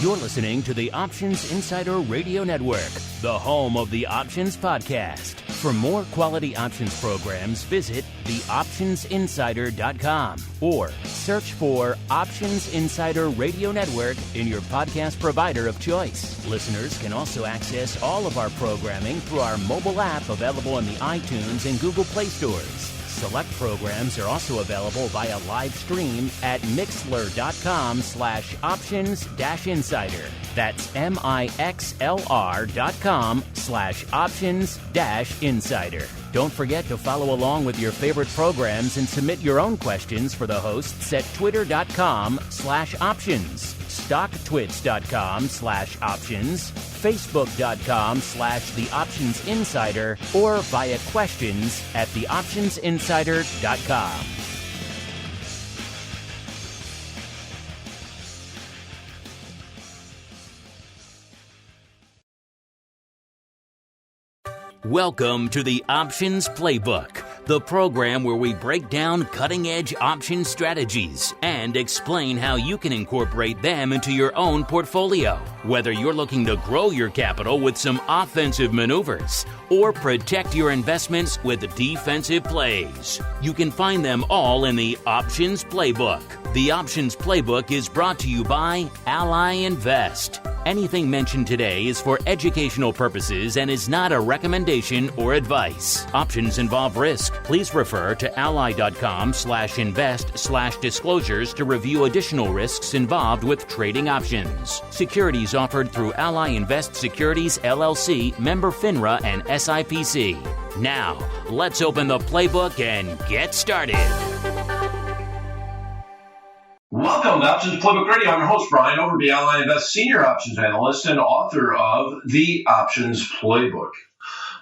You're listening to the Options Insider Radio Network, the home of the Options Podcast. For more quality options programs, visit theoptionsinsider.com or search for Options Insider Radio Network in your podcast provider of choice. Listeners can also access all of our programming through our mobile app available in the iTunes and Google Play stores. Select programs are also available via live stream at mixlr.com/options-insider. That's mixlr.com/options-insider. Don't forget to follow along with your favorite programs and submit your own questions for the hosts at twitter.com/options, stocktwits.com/options, facebook.com/theoptionsinsider, or via questions at theoptionsinsider.com. Welcome to the Options Playbook, the program where we break down cutting-edge option strategies and explain how you can incorporate them into your own portfolio. Whether you're looking to grow your capital with some offensive maneuvers or protect your investments with defensive plays, you can find them all in the Options Playbook. The Options Playbook is brought to you by Ally Invest. Anything mentioned today is for educational purposes and is not a recommendation or advice. Options involve risk. Please refer to ally.com/invest/disclosures to review additional risks involved with trading options. Securities offered through Ally Invest Securities LLC, member FINRA and SIPC. Now, let's open the playbook and get started. Welcome to Options Playbook Radio. I'm your host, Brian Overby, Ally Invest Senior Options Analyst and author of The Options Playbook.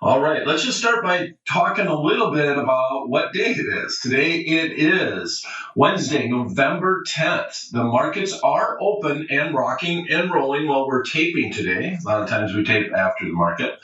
All right, let's just start by talking a little bit about what day it is. Today it is Wednesday, November 10th. The markets are open and rocking and rolling while we're taping today. A lot of times we tape after the market.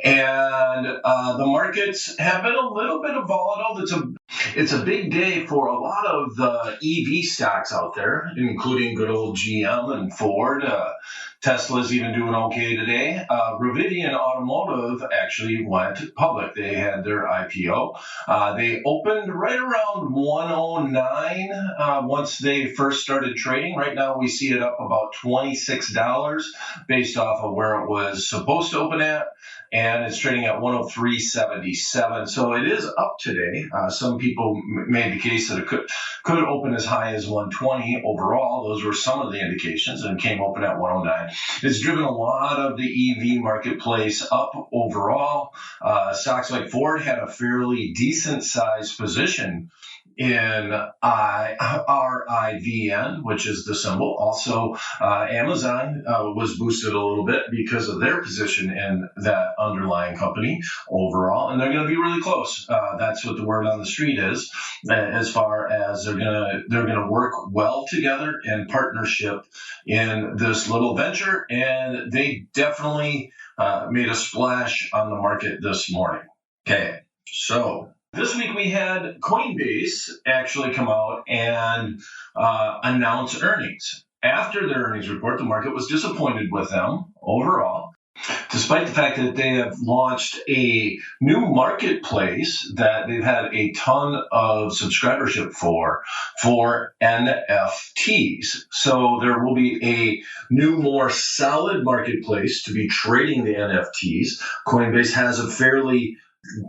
And the markets have been a little bit volatile. It's a big day for a lot of the EV stocks out there, including good old GM and Ford. Tesla's even doing okay today. Rivian Automotive actually went public. They had their IPO. They opened right around 109 once they first started trading. Right now we see it up about $26 based off of where it was supposed to open at. And it's trading at 103.77. So it is up today. Some people made the case that it could open as high as 120 overall. Those were some of the indications, and came open at 109. It's driven a lot of the EV marketplace up overall. Stocks like Ford had a fairly decent sized position in RIVN, which is the symbol. Also, Amazon was boosted a little bit because of their position in that underlying company overall, and they're going to be really close. That's what the word on the street is, as far as they're going to work well together in partnership in this little venture, and they definitely made a splash on the market this morning. Okay, so this week we had Coinbase actually come out and announce earnings. After their earnings report, the market was disappointed with them overall, despite the fact that they have launched a new marketplace that they've had a ton of subscribership for NFTs. So there will be a new, more solid marketplace to be trading the NFTs. Coinbase has a fairly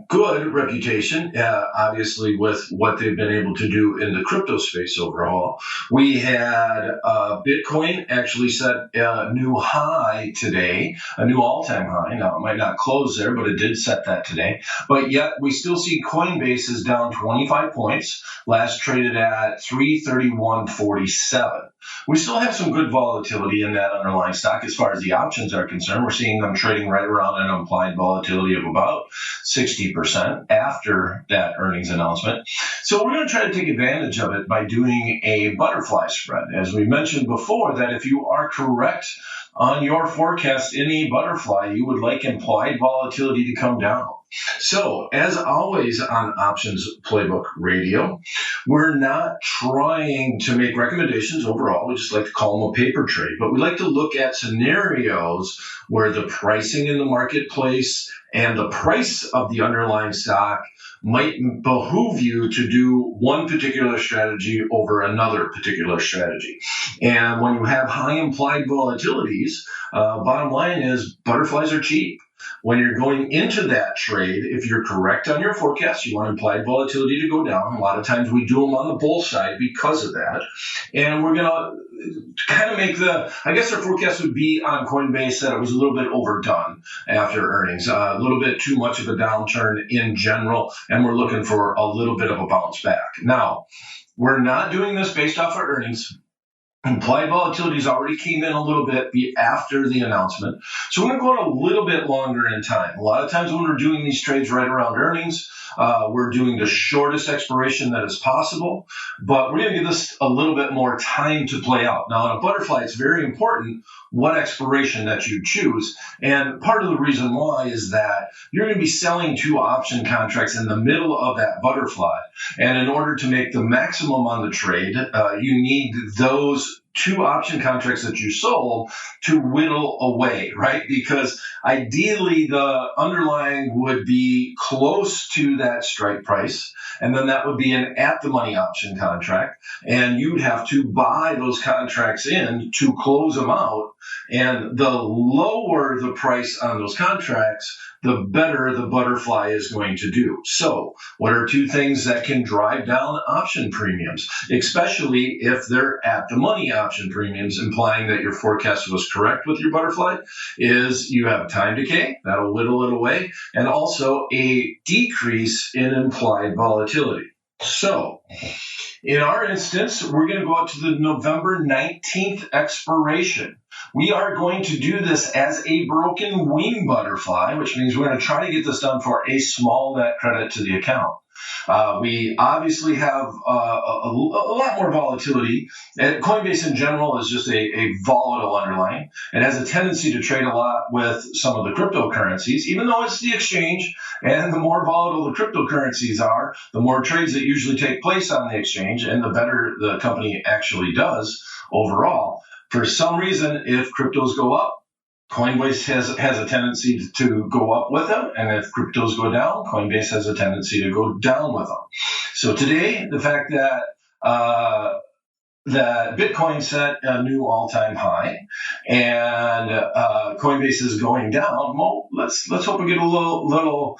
good reputation, obviously, with what they've been able to do in the crypto space overall. We had Bitcoin actually set a new high today, a new all-time high. Now, it might not close there, but it did set that today. But yet, we still see Coinbase is down 25 points, last traded at 331.47. We still have some good volatility in that underlying stock as far as the options are concerned. We're seeing them trading right around an implied volatility of about 60% after that earnings announcement. So we're going to try to take advantage of it by doing a butterfly spread. As we mentioned before, that if you are correct on your forecast in a butterfly, you would like implied volatility to come down. So, as always on Options Playbook Radio, we're not trying to make recommendations overall. We just like to call them a paper trade. But we like to look at scenarios where the pricing in the marketplace and the price of the underlying stock might behoove you to do one particular strategy over another particular strategy. And when you have high implied volatilities, bottom line is butterflies are cheap. When you're going into that trade, if you're correct on your forecast, you want implied volatility to go down. A lot of times we do them on the bull side because of that. And we're going to kind of make I guess our forecast would be on Coinbase that it was a little bit overdone after earnings, a little bit too much of a downturn in general, and we're looking for a little bit of a bounce back. Now, we're not doing this based off of earnings. Implied volatilities already came in a little bit after the announcement. So we're going to go out a little bit longer in time. A lot of times when we're doing these trades right around earnings, we're doing the shortest expiration that is possible, but we're going to give this a little bit more time to play out. Now, on a butterfly, it's very important what expiration that you choose. And part of the reason why is that you're going to be selling 2 option contracts in the middle of that butterfly. And in order to make the maximum on the trade, you need those 2 option contracts that you sold to whittle away, right? Because ideally the underlying would be close to that strike price, and then that would be an at-the-money option contract, and you'd have to buy those contracts in to close them out, and the lower the price on those contracts, the better the butterfly is going to do. So what are 2 things that can drive down option premiums, especially if they're at the money option premiums, implying that your forecast was correct with your butterfly, is you have time decay, that'll whittle it away, and also a decrease in implied volatility. So in our instance, we're going to go out to the November 19th expiration. We are going to do this as a broken wing butterfly, which means we're going to try to get this done for a small net credit to the account. We obviously have a lot more volatility. And Coinbase in general is just a volatile underlying. It has a tendency to trade a lot with some of the cryptocurrencies, even though it's the exchange. And the more volatile the cryptocurrencies are, the more trades that usually take place on the exchange, and the better the company actually does overall. For some reason, if cryptos go up, Coinbase has a tendency to go up with them, and if cryptos go down, Coinbase has a tendency to go down with them. So today, the fact that Bitcoin set a new all-time high, and Coinbase is going down. Well, let's hope we get a little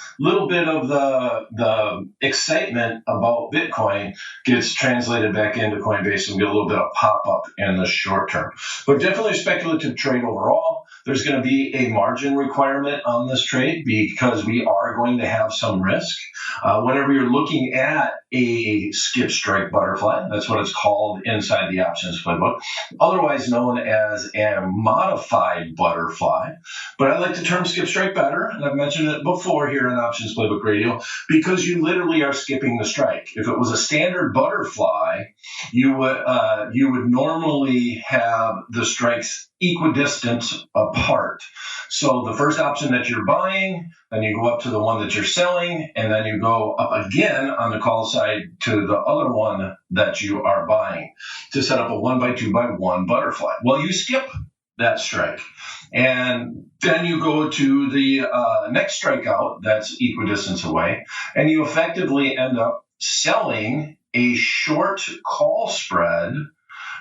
bit of the excitement about Bitcoin gets translated back into Coinbase, and get a little bit of pop-up in the short term. But definitely a speculative trade overall. There's going to be a margin requirement on this trade because we are going to have some risk. Whenever you're looking at a skip strike butterfly, that's what it's called inside the options playbook, otherwise known as a modified butterfly. But I like the term skip strike better, and I've mentioned it before here in Options Playbook Radio, because you literally are skipping the strike. If it was a standard butterfly, you would normally have the strikes equidistant apart. So the first option that you're buying, then you go up to the one that you're selling, and then you go up again on the call side to the other one that you are buying to set up a 1x2x1 butterfly. Well, you skip that strike, and then you go to the next strikeout that's equidistance away, and you effectively end up selling a short call spread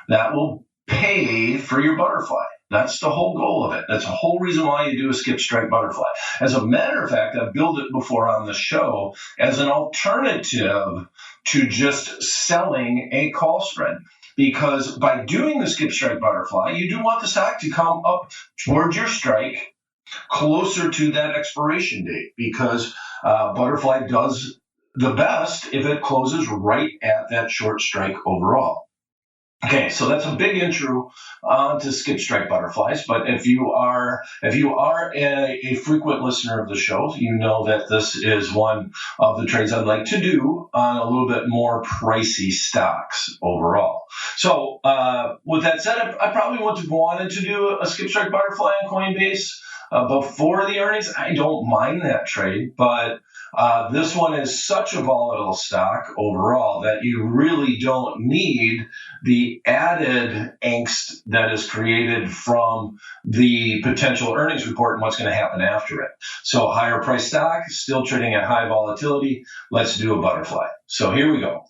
that will pay for your butterfly. That's the whole goal of it. That's the whole reason why you do a skip strike butterfly. As a matter of fact, I've built it before on the show as an alternative to just selling a call spread. Because by doing the skip strike butterfly, you do want the stock to come up towards your strike closer to that expiration date, because butterfly does the best if it closes right at that short strike overall. Okay, so that's a big intro to skip strike butterflies. But if you are a frequent listener of the show, you know that this is one of the trades I'd like to do on a little bit more pricey stocks overall. So with that said, I probably would have wanted to do a skip strike butterfly on Coinbase before the earnings. I don't mind that trade, but this one is such a volatile stock overall that you really don't need the added angst that is created from the potential earnings report and what's going to happen after it. So higher price stock, still trading at high volatility. Let's do a butterfly. So here we go.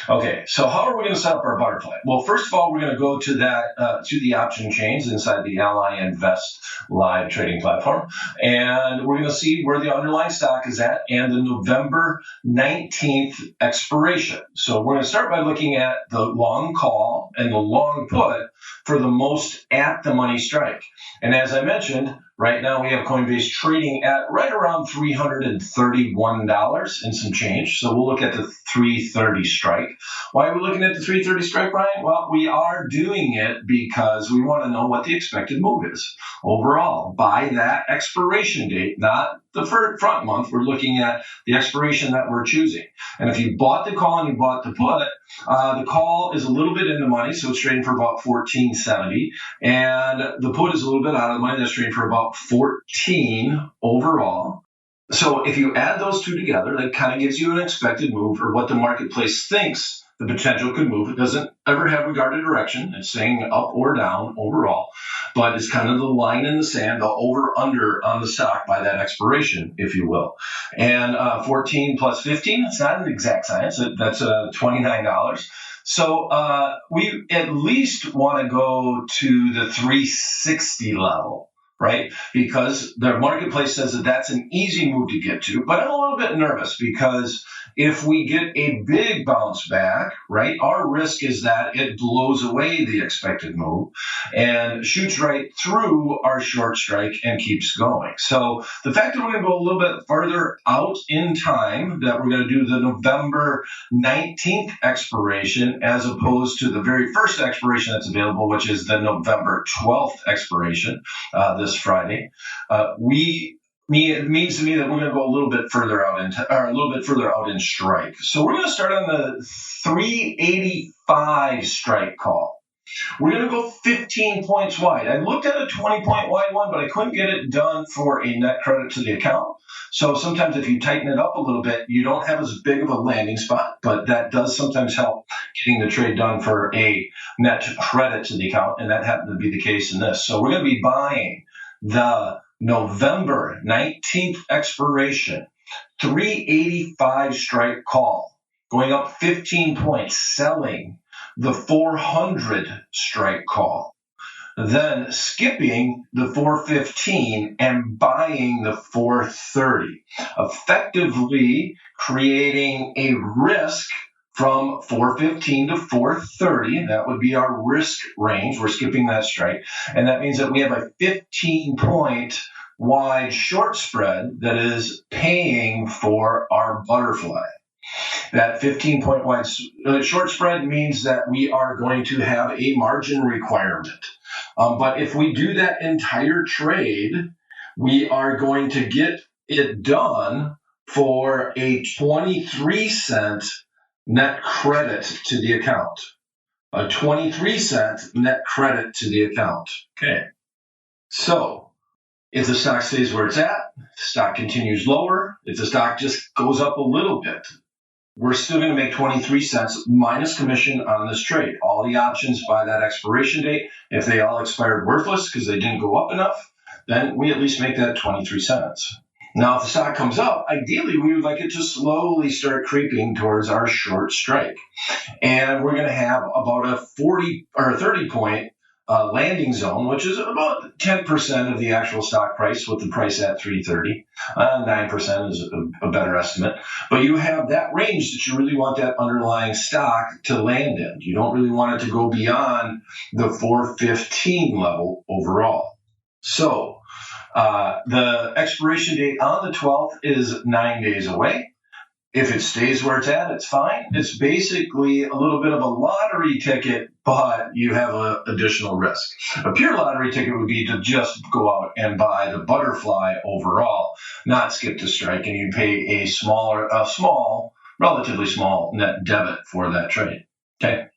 Okay, so how are we going to set up our butterfly? Well, first of all, we're going to go to to the option chains inside the Ally Invest live trading platform, and we're going to see where the underlying stock is at and the November 19th expiration. So we're going to start by looking at the long call and the long put for the most at the money strike. And as I mentioned, right now we have Coinbase trading at right around $331 and some change. So we'll look at the 330 strike. Why are we looking at the 330 strike, Brian? Well, we are doing it because we want to know what the expected move is overall by that expiration date, not the front month. We're looking at the expiration that we're choosing. And if you bought the call and you bought the put, the call is a little bit in the money, so it's trading for about $14.70, and the put is a little bit out of the money. That's trading for about $14 overall. So if you add those two together, that kind of gives you an expected move or what the marketplace thinks the potential could move. It doesn't ever have regard to direction. It's saying up or down overall, but it's kind of the line in the sand, the over-under on the stock by that expiration, if you will. And 14 plus 15, it's not an exact science. That's $29. So we at least want to go to the 360 level. Right? Because the marketplace says that that's an easy move to get to, but I'm a little bit nervous because if we get a big bounce back, right, our risk is that it blows away the expected move and shoots right through our short strike and keeps going. So the fact that we're going to go a little bit further out in time, that we're going to do the November 19th expiration as opposed to the very first expiration that's available, which is the November 12th expiration, this Friday, it means to me that we're going to go a little bit further out in strike. So we're going to start on the 385 strike call. We're going to go 15 points wide. I looked at a 20-point wide one, but I couldn't get it done for a net credit to the account. So sometimes if you tighten it up a little bit, you don't have as big of a landing spot, but that does sometimes help getting the trade done for a net credit to the account, and that happened to be the case in this. So we're going to be buying the November 19th expiration, 385 strike call, going up 15 points, selling the 400 strike call, then skipping the 415 and buying the 430, effectively creating a risk from 415 to 430. That would be our risk range. We're skipping that strike. And that means that we have a 15-point wide short spread that is paying for our butterfly. That 15-point wide short spread means that we are going to have a margin requirement. But if we do that entire trade, we are going to get it done for a 23-cent net credit to the account. A 23-cent net credit to the account. Okay. So if the stock stays where it's at, stock continues lower. If the stock just goes up a little bit, we're still going to make 23 cents minus commission on this trade. All the options by that expiration date, if they all expired worthless because they didn't go up enough, then we at least make that 23 cents. Now, if the stock comes up, ideally, we would like it to slowly start creeping towards our short strike. And we're going to have about a 40 or 30-point landing zone, which is about 10% of the actual stock price with the price at 330. 9% is a better estimate. But you have that range that you really want that underlying stock to land in. You don't really want it to go beyond the 415 level overall. So the expiration date on the 12th is 9 days away. If it stays where it's at, it's fine. It's basically a little bit of a lottery ticket, but you have an additional risk. A pure lottery ticket would be to just go out and buy the butterfly overall, not skip the strike, and you pay a relatively small net debit for that trade. Okay.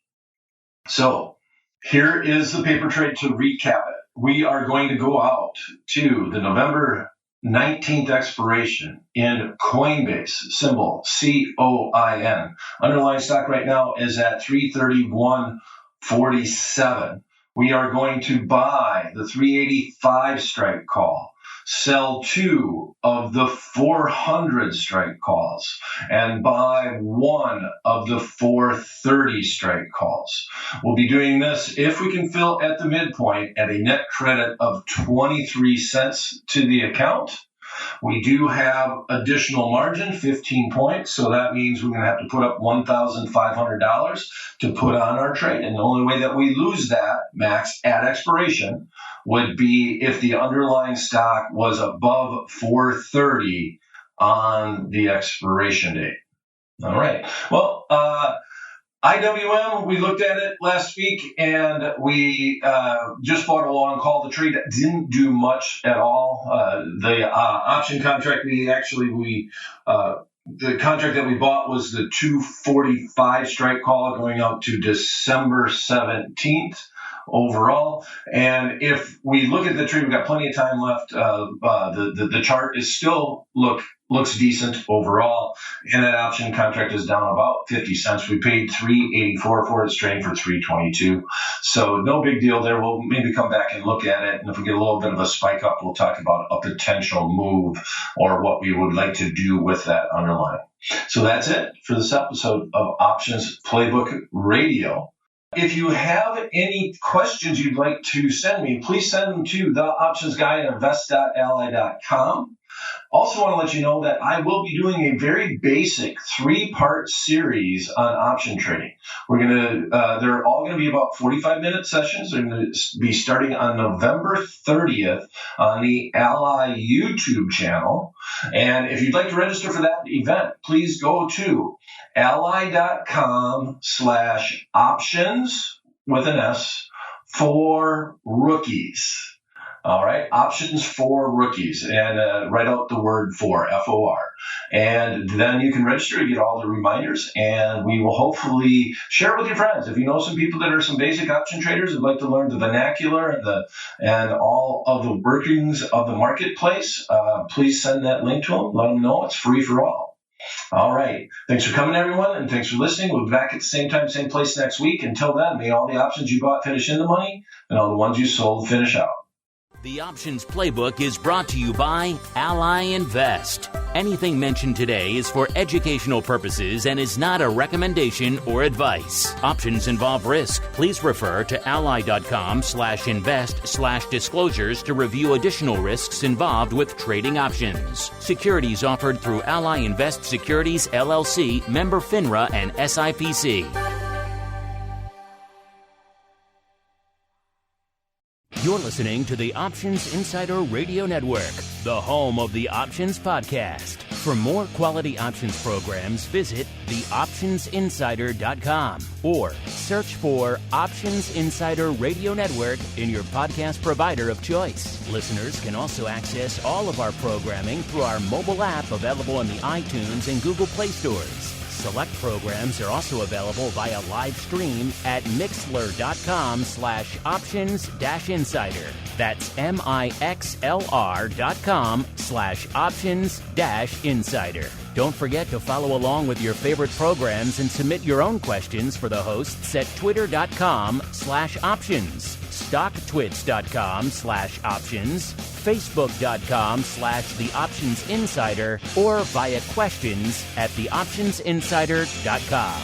So here is the paper trade to recap it. We are going to go out to the November 19th expiration in Coinbase, symbol COIN. Underlying stock right now is at 331.47. We are going to buy the 385 strike call, sell 2 of the 400 strike calls, and buy 1 of the 430 strike calls. We'll be doing this if we can fill at the midpoint at a net credit of 23 cents to the account. We do have additional margin, 15 points, so that means we're going to have to put up $1,500 to put on our trade. And the only way that we lose that, max, at expiration would be if the underlying stock was above 430 on the expiration date. All right. Well, IWM, we looked at it last week, and we just bought a long call. The trade didn't do much at all. The option contract, the contract that we bought was the 245 strike call going out to December 17th overall. And if we look at the trade, we've got plenty of time left. The chart is still looks decent overall, and that option contract is down about 50 cents. We paid $3.84 for it, trading for $3.22. So no big deal there. We'll maybe come back and look at it, and if we get a little bit of a spike up, we'll talk about a potential move or what we would like to do with that underlying. So that's it for this episode of Options Playbook Radio. If you have any questions you'd like to send me, please send them to theoptionsguy@invest.ally.com. Also want to let you know that I will be doing a very basic 3-part series on option trading. They're all going to be about 45-minute sessions. They're going to be starting on November 30th on the Ally YouTube channel. And if you'd like to register for that event, please go to ally.com/options with an S for rookies. All right, options for rookies, and write out the word for, F-O-R. And then you can register to get all the reminders, and we will hopefully share it with your friends. If you know some people that are some basic option traders who'd like to learn the vernacular and all of the workings of the marketplace, please send that link to them. Let them know it's free for all. All right. Thanks for coming, everyone, and thanks for listening. We'll be back at the same time, same place next week. Until then, may all the options you bought finish in the money, and all the ones you sold finish out. The Options Playbook is brought to you by Ally Invest. Anything mentioned today is for educational purposes and is not a recommendation or advice. Options involve risk. Please refer to ally.com/invest/disclosures to review additional risks involved with trading options. Securities offered through Ally Invest Securities, LLC, member FINRA and SIPC. You're listening to the Options Insider Radio Network, the home of the Options Podcast. For more quality options programs, visit theoptionsinsider.com or search for Options Insider Radio Network in your podcast provider of choice. Listeners can also access all of our programming through our mobile app available in the iTunes and Google Play stores. Select programs are also available via live stream at mixlr.com/options-insider. That's mixlr.com/options-insider. Don't forget to follow along with your favorite programs and submit your own questions for the hosts at twitter.com/options, stocktwits.com/options, facebook.com/theoptionsinsider, or via questions at theoptionsinsider.com.